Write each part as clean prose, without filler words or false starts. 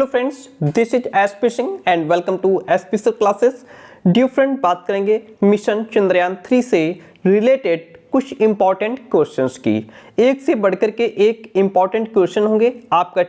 Hello friends, this is SP Singh and welcome to SP sir classes. Dear friend, बात करेंगे mission Chandrayaan 3 से related कुछ important questions की। एक से बढ़कर के एक इंपॉर्टेंट क्वेश्चन होंगे। आपका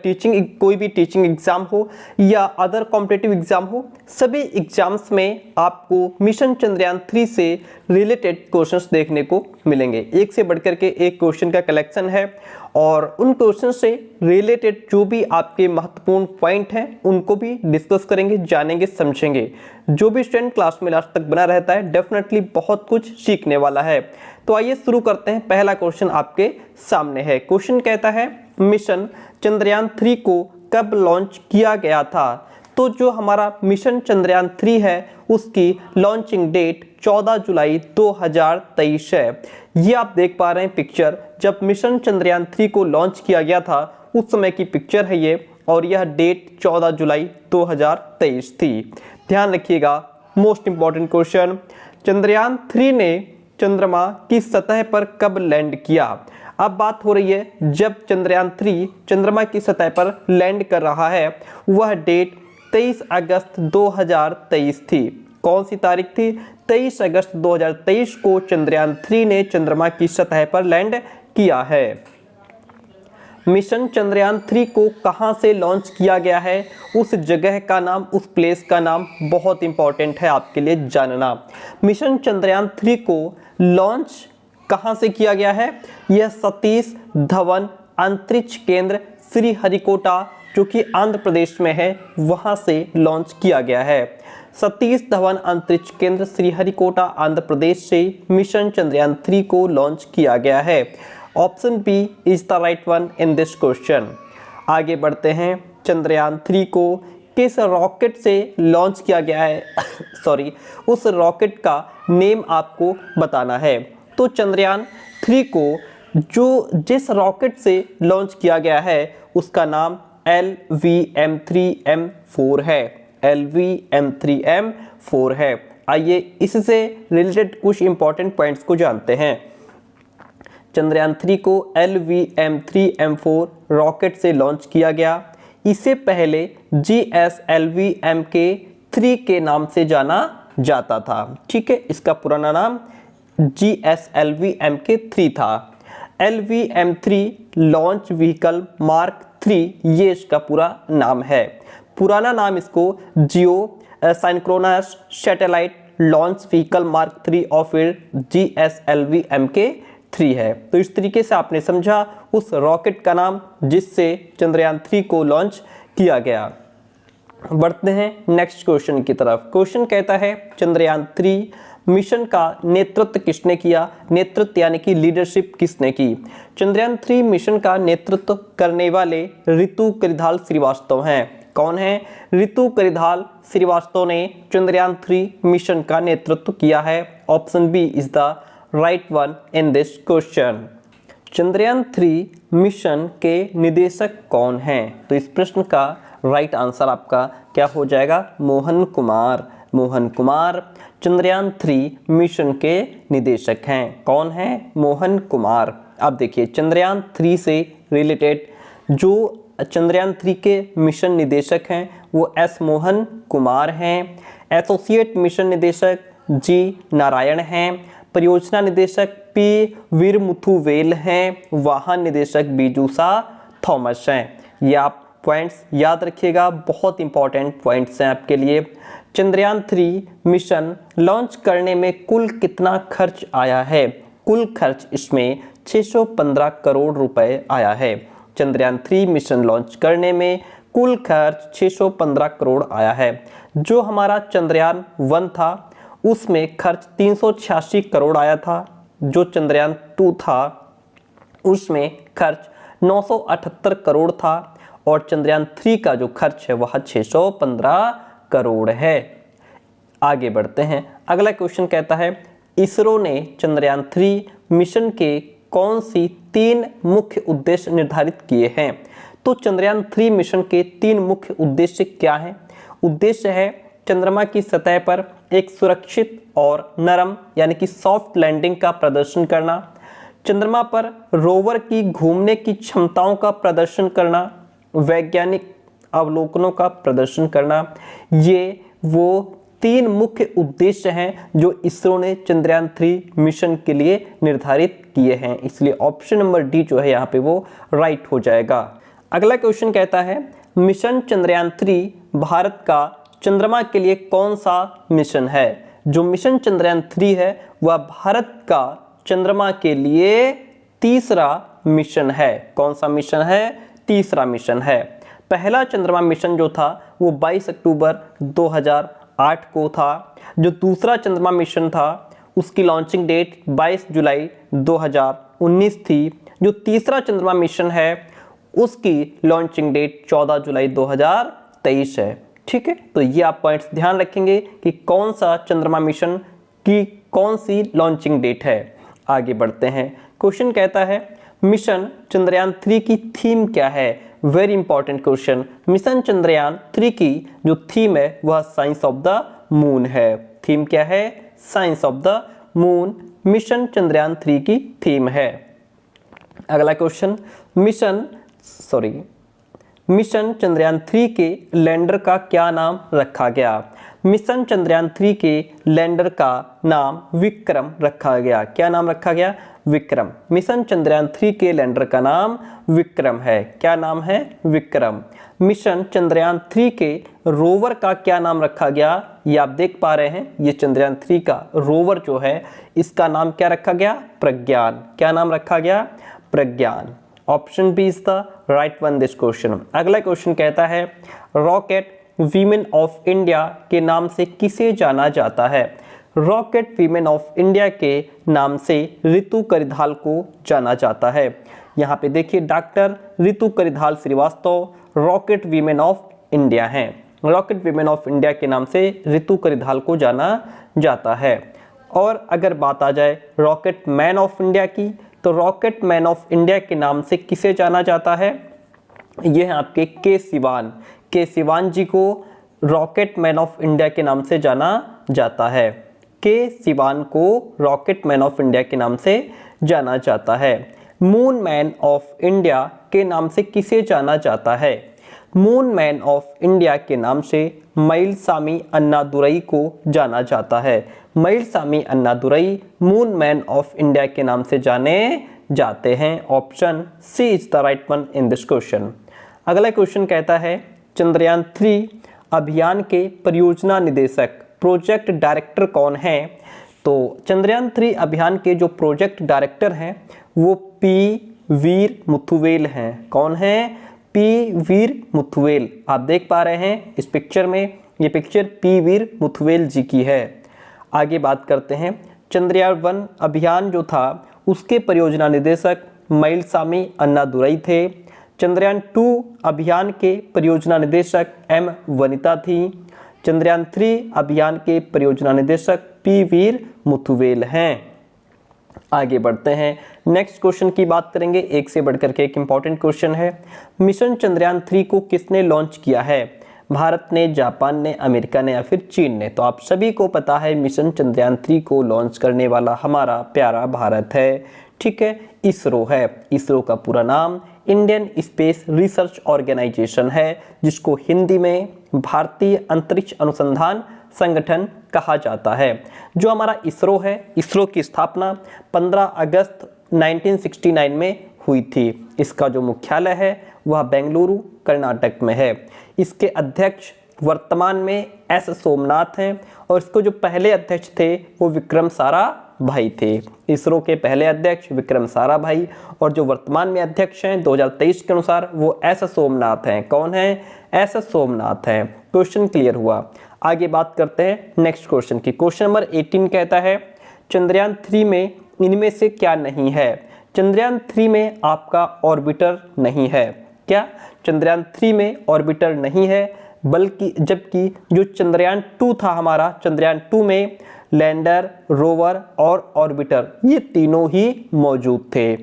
कोई भी टीचिंग एग्जाम हो या अदर कॉम्पिटिटिव एग्जाम हो, सभी एग्जाम्स में आपको मिशन चंद्रयान 3 से रिलेटेड क्वेश्चंस देखने को मिलेंगे। एक से बढ़कर के एक क्वेश्चन का कलेक्शन है और उन क्वेश्चन से रिलेटेड जो भी आपके महत्वपूर्ण पॉइंट हैं उनको भी डिस्कस करेंगे, जानेंगे, समझेंगे। जो भी स्टूडेंट क्लास में लास्ट तक बना रहता है डेफिनेटली बहुत कुछ सीखने वाला है। तो आइए शुरू करते हैं। पहला क्वेश्चन आपके सामने है। क्वेश्चन कहता है मिशन चंद्रयान 3 को कब लॉन्च किया गया था? तो जो हमारा मिशन चंद्रयान 3 है उसकी लॉन्चिंग डेट 14 जुलाई 2023 है। ये आप देख पा रहे हैं पिक्चर, जब मिशन चंद्रयान 3 को लॉन्च किया गया था उस समय की पिक्चर है ये, और यह डेट 14 जुलाई 2023 थी। ध्यान रखिएगा, मोस्ट इंपॉर्टेंट क्वेश्चन, चंद्रयान 3 ने चंद्रमा की सतह पर कब लैंड किया? अब बात हो रही है जब चंद्रयान 3 चंद्रमा की सतह पर लैंड कर रहा है, वह डेट 23 अगस्त 2023 थी। कौन सी तारीख थी? 23 अगस्त 2023 को चंद्रयान 3 ने चंद्रमा की सतह पर लैंड किया है। मिशन चंद्रयान 3 को कहां से लॉन्च किया गया है, उस जगह का नाम, उस प्लेस का नाम बहुत इंपॉर्टेंट है आपके लिए जानना। मिशन चंद्रयान 3 को लॉन्च कहां से किया गया है? यह सतीश धवन अंतरिक्ष केंद्र श्रीहरिकोटा, जो कि आंध्र प्रदेश में है, वहां से लॉन्च किया गया है। सतीश धवन अंतरिक्ष केंद्र श्रीहरिकोटा आंध्र प्रदेश से मिशन चंद्रयान 3 को लॉन्च किया गया है। Option B is the right one in this question. आगे बढ़ते हैं। चंद्रयान 3 को किस रॉकेट से लॉन्च किया गया है? सॉरी, उस रॉकेट का नेम आपको बताना है। तो चंद्रयान 3 को जिस रॉकेट से लॉन्च किया गया है उसका नाम LVM-3M4 है। LVM-3M4 है। आइए इससे रिलेटेड कुछ इंपॉर्टेंट पॉइंट्स को जानते हैं। चंद्रयान 3 को LVM-3M4 रॉकेट से लॉन्च किया गया। इसे पहले GSLV-MK3 के नाम से जाना जाता था। ठीक है, इसका पुराना नाम GSLV-MK3 था। LVM-3 लॉन्च व्हीकल मार्क 3, ये इसका पूरा नाम है। पुराना नाम इसको geo synchronous satellite launch vehicle mark 3 of GSLV-MK3 है। तो इस तरीके से आपने समझा उस रॉकेट का नाम जिससे चंद्रयान 3 को लॉन्च किया गया। बढ़ते हैं नेक्स्ट क्वेश्चन की तरफ। क्वेश्चन कहता है चंद्रयान 3 मिशन का नेतृत्व किसने किया? नेतृत्व यानी कि लीडरशिप किसने की? चंद्रयान 3 मिशन का नेतृत्व करने वाले ऋतु करिधाल श्रीवास्तव हैं। कौन है? ऋतु करिधाल श्रीवास्तव ने चंद्रयान 3 मिशन का नेतृत्व किया है। Option B is the right one in this question. Chandrayaan 3 mission के निदेशक कौन हैं? तो इस प्रश्न का राइट आंसर आपका क्या हो जाएगा? मोहन कुमार। मोहन कुमार चंद्रयान 3 मिशन के निदेशक हैं। कौन है? मोहन कुमार। अब देखिए चंद्रयान 3 से रिलेटेड जो चंद्रयान 3 के मिशन निदेशक हैं वो एस मोहन कुमार हैं। एसोसिएट मिशन निदेशक जी नारायण हैं। परियोजना निदेशक पी वीरमुथुवेल हैं। वाहन निदेशक बीजूसा थॉमस हैं। ये आप पॉइंट्स याद रखिएगा, बहुत इंपॉर्टेंट पॉइंट्स हैं आपके लिए। चंद्रयान 3 मिशन लॉन्च करने में कुल कितना खर्च आया है? कुल खर्च इसमें 615 करोड़ रुपए आया है। चंद्रयान 3 मिशन लॉन्च करने में कुल खर्च 615 करोड़ आया है। जो हमारा चंद्रयान 1 था उसमें खर्च 386 करोड़ आया था। जो चंद्रयान 2 था उसमें खर्च 978 करोड़ था और चंद्रयान 3 का जो खर्च है वह 615 करोड़ है। आगे बढ़ते हैं। अगला क्वेश्चन कहता है इसरो ने चंद्रयान 3 मिशन के कौन सी 3 मुख्य उद्देश्य निर्धारित किए हैं? तो चंद्रयान 3 मिशन के 3 मुख्य उद्देश्य क्या हैं? उद्देश्य है चंद्रमा की सतह पर एक सुरक्षित और नरम यानी कि सॉफ्ट लैंडिंग का प्रदर्शन करना, चंद्रमा पर रोवर की घूमने की क्षमताओं का प्रदर्शन करना, वैज्ञानिक अवलोकनों का प्रदर्शन करना। ये वो 3 मुख्य उद्देश्य हैं जो इसरो ने चंद्रयान 3 मिशन के लिए निर्धारित किए हैं, इसलिए ऑप्शन नंबर डी जो है यहाँ पे वो राइट हो जाएगा। अगला क्वेश्चन कहता है मिशन चंद्रयान 3 भारत का चंद्रमा के लिए कौन सा मिशन है। जो मिशन चंद्रयान 3 है वह भारत का चंद्रमा के लिए तीसरा मिशन है। कौन सा मिशन है? तीसरा मिशन है। पहला चंद्रमा मिशन जो था वो 22 अक्टूबर 2008 को था। जो दूसरा चंद्रमा मिशन था उसकी लॉन्चिंग डेट 22 जुलाई 2019 थी। जो तीसरा चंद्रमा मिशन है उसकी लॉन्चिंग डेट 14 जुलाई 2023 है। ठीक है, तो ये आप पॉइंट्स ध्यान रखेंगे कि कौन सा चंद्रमा मिशन की कौन सी लॉन्चिंग डेट है। आगे बढ़ते हैं। क्वेश्चन कहता है मिशन चंद्रयान 3 की थीम क्या है। Very important question. Mission Chandrayaan 3 की जो थीम है वह साइंस ऑफ द मून है। थीम क्या है? Science of the moon mission Chandrayaan 3 की थीम है। अगला क्वेश्चन मिशन चंद्रयान 3 के लैंडर का क्या नाम रखा गया। मिशन चंद्रयान 3 के लैंडर का नाम विक्रम रखा गया। क्या नाम रखा गया? विक्रम। मिशन चंद्रयान 3 के लैंडर का नाम विक्रम है। क्या नाम है? विक्रम। मिशन चंद्रयान 3 के रोवर का क्या नाम रखा गया? ये आप देख पा रहे हैं, ये चंद्रयान 3 का रोवर जो है इसका नाम क्या रखा गया? प्रज्ञान। क्या नाम रखा गया? Pragyan. Option B is the right one this question. अगला क्वेश्चन कहता है रॉकेट वीमेन ऑफ इंडिया के नाम से किसे जाना जाता है। रॉकेट वीमेन ऑफ इंडिया के नाम से रितु करिधाल को जाना जाता है। यहाँ पे देखिए doctor Ritu Karidhal Srivastava rocket women of India हैं। रॉकेट वीमेन ऑफ इंडिया के नाम से रितु करिधाल को जाना जाता है। और अगर बात आ जाए रॉकेट मैन ऑफ इंडिया की, तो रॉकेट मैन ऑफ इंडिया के नाम से किसे जाना जाता है? ये है आपके के सिवान जी को रॉकेट मैन ऑफ इंडिया के नाम से जाना जाता है। के सिवान को रॉकेट मैन ऑफ इंडिया के नाम से जाना जाता है। मून मैन ऑफ इंडिया के नाम से किसे जाना जाता है? मून मैन ऑफ इंडिया के नाम से मइलसामी अन्नादुरई को जाना जाता है। Mylswamy Annadurai moon man of India के नाम से जाने जाते हैं। Option C is the right one in this question. अगला क्वेश्चन कहता है चंद्रयान 3 अभियान के परियोजना निदेशक प्रोजेक्ट डायरेक्टर कौन है। तो चंद्रयान 3 अभियान के जो प्रोजेक्ट डायरेक्टर हैं वो पी वीर मुथुवेल हैं। कौन है? पी वीर मुथुवेल। आप देख पा रहे हैं इस पिक्चर में, ये पिक्चर पी वीर मुथुवेल जी की है। आगे बात करते हैं चंद्रयान 1 अभियान जो था उसके परियोजना निदेशक मइलसामी अन्नादुरई थे। चंद्रयान 2 अभियान के परियोजना निदेशक एम वनिता थी। चंद्रयान 3 अभियान के परियोजना निदेशक पी वीर मुथुवेल हैं। आगे बढ़ते हैं, नेक्स्ट क्वेश्चन की बात करेंगे। एक से बढ़कर के एक इंपॉर्टेंट क्वेश्चन है। मिशन चंद्रयान 3 को किसने लॉन्च किया है? भारत ने, जापान ने, अमेरिका ने या फिर चीन ने? तो आप सभी को पता है मिशन चंद्रयान 3 को लॉन्च करने वाला हमारा प्यारा भारत है। ठीक है, इसरो है। इसरो का पूरा नाम इंडियन स्पेस रिसर्च ऑर्गेनाइजेशन है, जिसको हिंदी में भारतीय अंतरिक्ष अनुसंधान संगठन कहा जाता है। जो हमारा इसरो है, इसरो की स्थापना 15 अगस्त 1969 में हुई थी। इसका जो मुख्यालय है वह बेंगलुरु कर्नाटक में है। इसके अध्यक्ष वर्तमान में एस सोमनाथ हैं और इसको जो पहले अध्यक्ष थे वो विक्रम साराभाई थे। इसरो के पहले अध्यक्ष विक्रम साराभाई और जो वर्तमान में अध्यक्ष हैं 2023 के अनुसार वो एस सोमनाथ हैं। कौन है? एस सोमनाथ हैं। क्वेश्चन क्लियर हुआ। आगे बात करते हैं नेक्स्ट क्वेश्चन की। क्वेश्चन नंबर 18 कहता है चंद्रयान 3 में इनमें से क्या नहीं है। चंद्रयान 3 में आपका ऑर्बिटर नहीं है। क्या? चंद्रयान 3 में ऑर्बिटर नहीं है, बल्कि जबकि जो चंद्रयान 2 था हमारा, चंद्रयान 2 में लैंडर, रोवर और ऑर्बिटर ये तीनों ही मौजूद थे।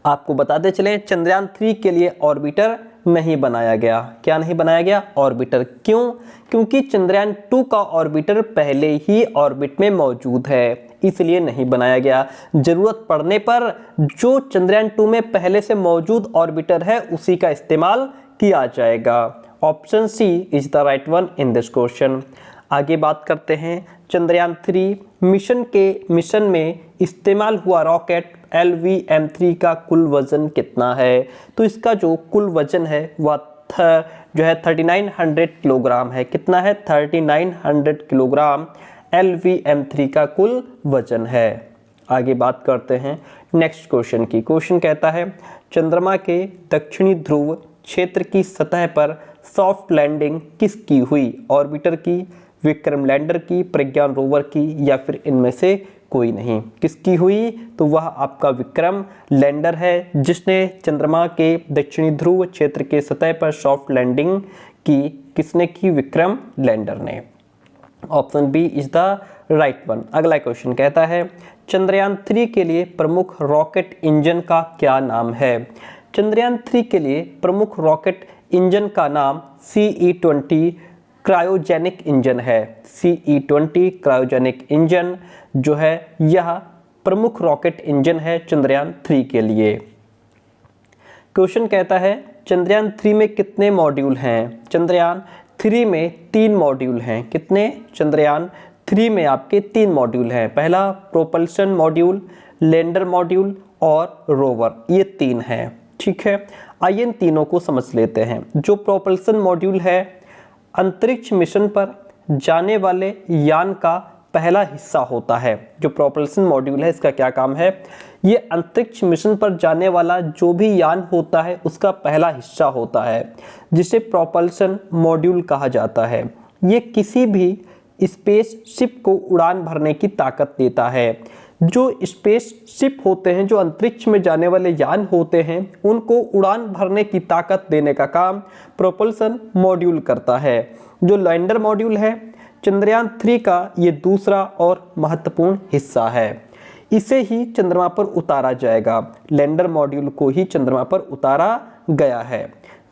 आपको बताते चलें चंद्रयान 3 के लिए ऑर्बिटर नहीं बनाया गया। क्या नहीं बनाया गया? ऑर्बिटर। क्यों? क्योंकि चंद्रयान 2 का ऑर्बिटर पहले ही ऑर्बिट में मौजूद है, इसलिए नहीं बनाया गया। जरूरत पड़ने पर जो चंद्रयान 2 में पहले से मौजूद ऑर्बिटर है उसी का इस्तेमाल किया जाएगा। Option C is the right one in this question. आगे बात करते हैं चंद्रयान 3 मिशन में इस्तेमाल हुआ रॉकेट LVM-3 का कुल वजन कितना है। तो इसका जो कुल वजन है वह जो है 3900 किलोग्राम है। कितना है? 3900 किलोग्राम LVM-3 का कुल वजन है। आगे बात करते हैं नेक्स्ट क्वेश्चन की। क्वेश्चन कहता है चंद्रमा के दक्षिणी ध्रुव क्षेत्र की सतह पर सॉफ्ट लैंडिंग किसकी हुई? ऑर्बिटर की, विक्रम लैंडर की, प्रज्ञान रोवर की, या फिर इनमें से कोई नहीं। किसकी हुई? तो वह आपका विक्रम लैंडर है जिसने चंद्रमा के दक्षिणी ध्रुव क्षेत्र के सतह पर सॉफ्ट लैंडिंग की। किसने की? विक्रम लैंडर ने। Option B is the right one. अगला क्वेश्चन कहता है चंद्रयान 3 के लिए प्रमुख रॉकेट इंजन का क्या नाम है? चंद्रयान 3 के लिए प्रमुख रॉकेट इंजन का नाम CE-20 क्रायोजेनिक इंजन है। CE-20 क्रायोजेनिक इंजन जो है यह प्रमुख रॉकेट इंजन है चंद्रयान 3 के लिए। क्वेश्चन कहता है चंद्रयान 3 में कितने मॉड्यूल हैं? चंद्रयान 3 में 3 मॉड्यूल हैं। कितने? चंद्रयान 3 में आपके 3 मॉड्यूल हैं। पहला प्रोपल्शन मॉड्यूल, लैंडर मॉड्यूल और रोवर, ये 3 हैं। ठीक है, आइए इन तीनों को समझ लेते हैं। जो प्रोपल्शन मॉड्यूल है अंतरिक्ष मिशन पर जाने वाले यान का पहला हिस्सा होता है। जो प्रोपल्शन मॉड्यूल है इसका क्या काम है? ये अंतरिक्ष मिशन पर जाने वाला जो भी यान होता है उसका पहला हिस्सा होता है जिसे प्रोपल्शन मॉड्यूल कहा जाता है। ये किसी भी स्पेस शिप को उड़ान भरने की ताकत देता है। जो स्पेस शिप होते हैं, जो अंतरिक्ष में जाने वाले यान होते हैं, उनको उड़ान भरने की ताकत देने का काम प्रोपल्शन मॉड्यूल करता है। जो लैंडर मॉड्यूल है चंद्रयान 3 का ये दूसरा और महत्वपूर्ण हिस्सा है। इसे ही चंद्रमा पर उतारा जाएगा। लैंडर मॉड्यूल को ही चंद्रमा पर उतारा गया है।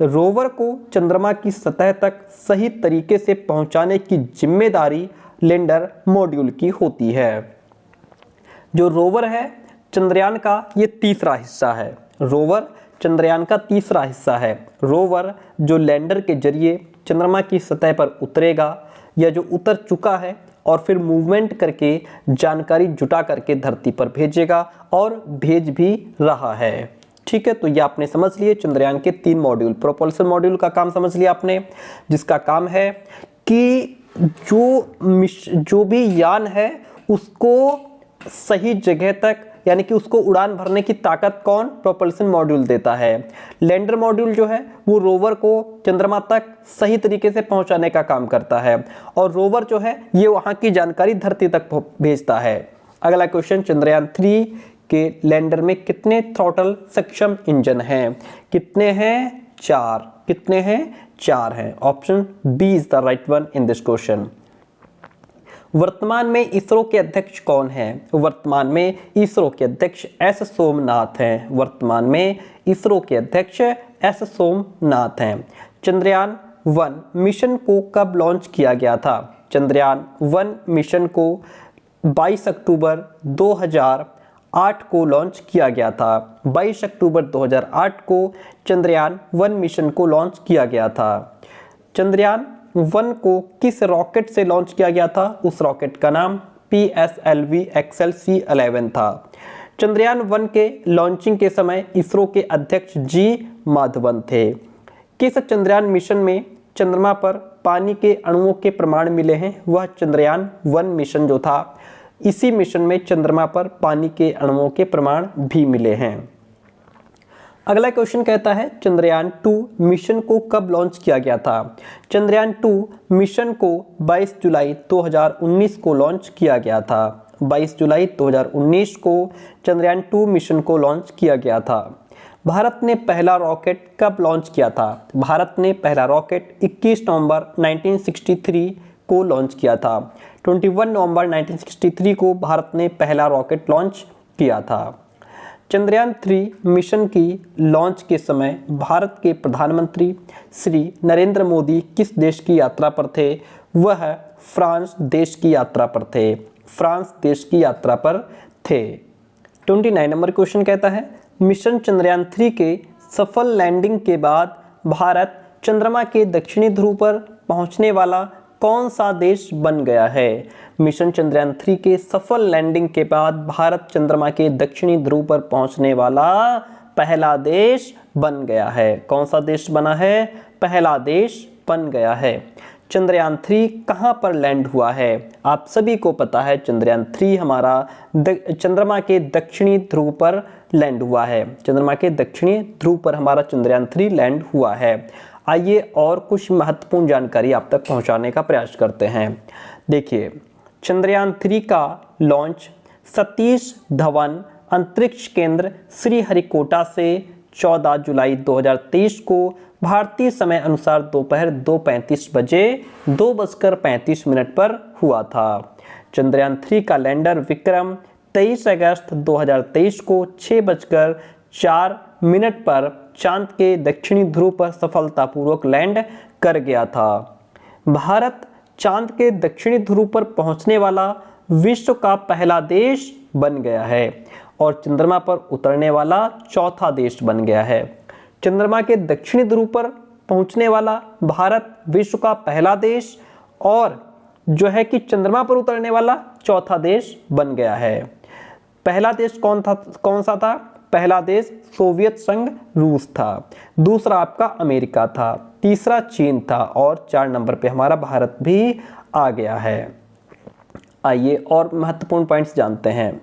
रोवर को चंद्रमा की सतह तक सही तरीके से पहुंचाने की जिम्मेदारी लैंडर मॉड्यूल की होती है। जो रोवर है चंद्रयान का ये तीसरा हिस्सा है। रोवर चंद्रयान का तीसरा हिस्सा है। रोवर जो लैंडर के जरिए चंद्रमा की सतह पर उतरेगा या जो उतर चुका है और फिर मूवमेंट करके जानकारी जुटा करके धरती पर भेजेगा और भेज भी रहा है। ठीक है, तो ये आपने समझ लिए चंद्रयान के 3 मॉड्यूल। प्रोपल्शन मॉड्यूल का काम समझ लिया आपने, जिसका काम है कि जो भी यान है उसको सही जगह तक, यानी कि उसको उड़ान भरने की ताकत कौन? प्रोपल्शन मॉड्यूल देता है। लैंडर मॉड्यूल जो है वो रोवर को चंद्रमा तक सही तरीके से पहुंचाने का काम करता है और रोवर जो है ये वहां की जानकारी धरती तक भेजता है। अगला क्वेश्चन, चंद्रयान 3 के लैंडर में कितने थ्रॉटल सक्षम इंजन हैं? कितने हैं? 4। कितने हैं? 4 हैं। Option B is the right one in this question. वर्तमान में इसरो के अध्यक्ष कौन हैं? वर्तमान में इसरो के अध्यक्ष S सोमनाथ हैं। वर्तमान में इसरो के अध्यक्ष S सोमनाथ हैं। चंद्रयान 1 मिशन को कब लॉन्च किया गया था? चंद्रयान 1 मिशन को 22 अक्टूबर 2008 को लॉन्च किया गया था। 22 अक्टूबर 2008 को चंद्रयान 1 मिशन को लॉन्च किया गया था। चंद्रयान 1 को किस रॉकेट से लॉन्च किया गया था? उस रॉकेट का नाम PSLV XLC-11 था। चंद्रयान 1 के लॉन्चिंग के समय इसरो के अध्यक्ष G माधवन थे। किस चंद्रयान मिशन में चंद्रमा पर पानी के अणुओं के प्रमाण मिले हैं? वह चंद्रयान 1 मिशन जो था, इसी मिशन में चंद्रमा पर पानी के अणुओं के प्रमाण भी मिले हैं। अगला क्वेश्चन कहता है चंद्रयान 2 मिशन को कब लॉन्च किया गया था? चंद्रयान 2 मिशन को 22 जुलाई 2019 को लॉन्च किया गया था। 22 जुलाई 2019 को चंद्रयान 2 मिशन को लॉन्च किया गया था। भारत ने पहला रॉकेट कब लॉन्च किया था? भारत ने पहला रॉकेट 21 नवंबर 1963 को लॉन्च किया था। 21 नवंबर 1963 को भारत ने पहला रॉकेट लॉन्च किया था। चंद्रयान 3 मिशन की लॉन्च के समय भारत के प्रधानमंत्री श्री नरेंद्र मोदी किस देश की यात्रा पर थे? वह फ्रांस देश की यात्रा पर थे। फ्रांस देश की यात्रा पर थे। 29 नंबर क्वेश्चन कहता है मिशन चंद्रयान 3 के सफल लैंडिंग के बाद भारत चंद्रमा के दक्षिणी ध्रुव पर पहुंचने वाला कौन सा देश बन गया है? मिशन चंद्रयान 3 के सफल लैंडिंग के बाद भारत चंद्रमा के दक्षिणी ध्रुव पर पहुंचने वाला पहला देश बन गया है। कौन सा देश बना है? पहला देश बन गया है। चंद्रयान 3 कहां पर लैंड हुआ है? आप सभी को पता है चंद्रयान 3 हमारा चंद्रमा के दक्षिणी ध्रुव पर लैंड हुआ है। चंद्रमा के दक्षिणी ध्रुव पर हमारा चंद्रयान 3 लैंड हुआ है। आइए और कुछ महत्वपूर्ण जानकारी आप तक पहुंचाने का प्रयास करते हैं। देखिए, चंद्रयान 3 का लॉन्च सतीश धवन अंतरिक्ष केंद्र श्रीहरिकोटा से 14 जुलाई 2023 को भारतीय समय अनुसार दोपहर 2:35 बजे 2:35 पर हुआ था। चंद्रयान 3 का लैंडर विक्रम 23 अगस्त 2023 को 6:04 पर चांद के दक्षिणी ध्रुव पर सफलतापूर्वक लैंड कर गया था। भारत चांद के दक्षिणी ध्रुव पर पहुंचने वाला विश्व का पहला देश बन गया है और चंद्रमा पर उतरने वाला चौथा देश बन गया है। चंद्रमा के दक्षिणी ध्रुव पर पहुंचने वाला भारत विश्व का पहला देश और जो है कि चंद्रमा पर उतरने वाला चौथा देश बन गया है। पहला देश कौन सा था? पहला देश सोवियत संघ रूस था, दूसरा आपका अमेरिका था, तीसरा चीन था और 4 नंबर पे हमारा भारत भी आ गया है। आइए और महत्वपूर्ण पॉइंट्स जानते हैं।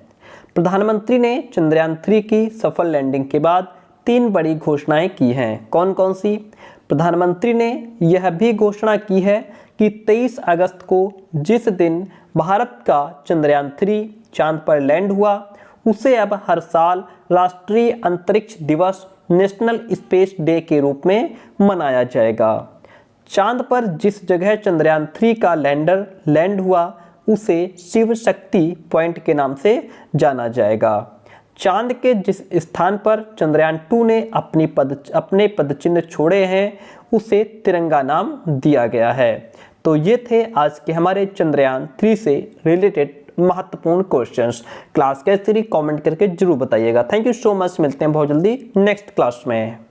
प्रधानमंत्री ने चंद्रयान 3 की सफल लैंडिंग के बाद 3 बड़ी घोषणाएं की हैं। कौन कौन सी? प्रधानमंत्री ने यह भी घोषणा की है कि 23 अगस्त को जिस दिन भारत का चंद्रयान 3 चांद पर लैंड हुआ उसे अब हर साल राष्ट्रीय अंतरिक्ष दिवस नेशनल स्पेस डे के रूप में मनाया जाएगा। चांद पर जिस जगह चंद्रयान 3 का लैंडर लैंड हुआ उसे शिव शक्ति पॉइंट के नाम से जाना जाएगा। चांद के जिस स्थान पर चंद्रयान 2 ने अपने पदचिन्ह छोड़े हैं उसे तिरंगा नाम दिया गया है। तो ये थे आज के हमारे चंद्रयान 3 से रिलेटेड महत्वपूर्ण क्वेश्चंस। क्लास कैसी रही कमेंट करके जरूर बताइएगा। Thank you so much. मिलते हैं बहुत जल्दी नेक्स्ट क्लास में।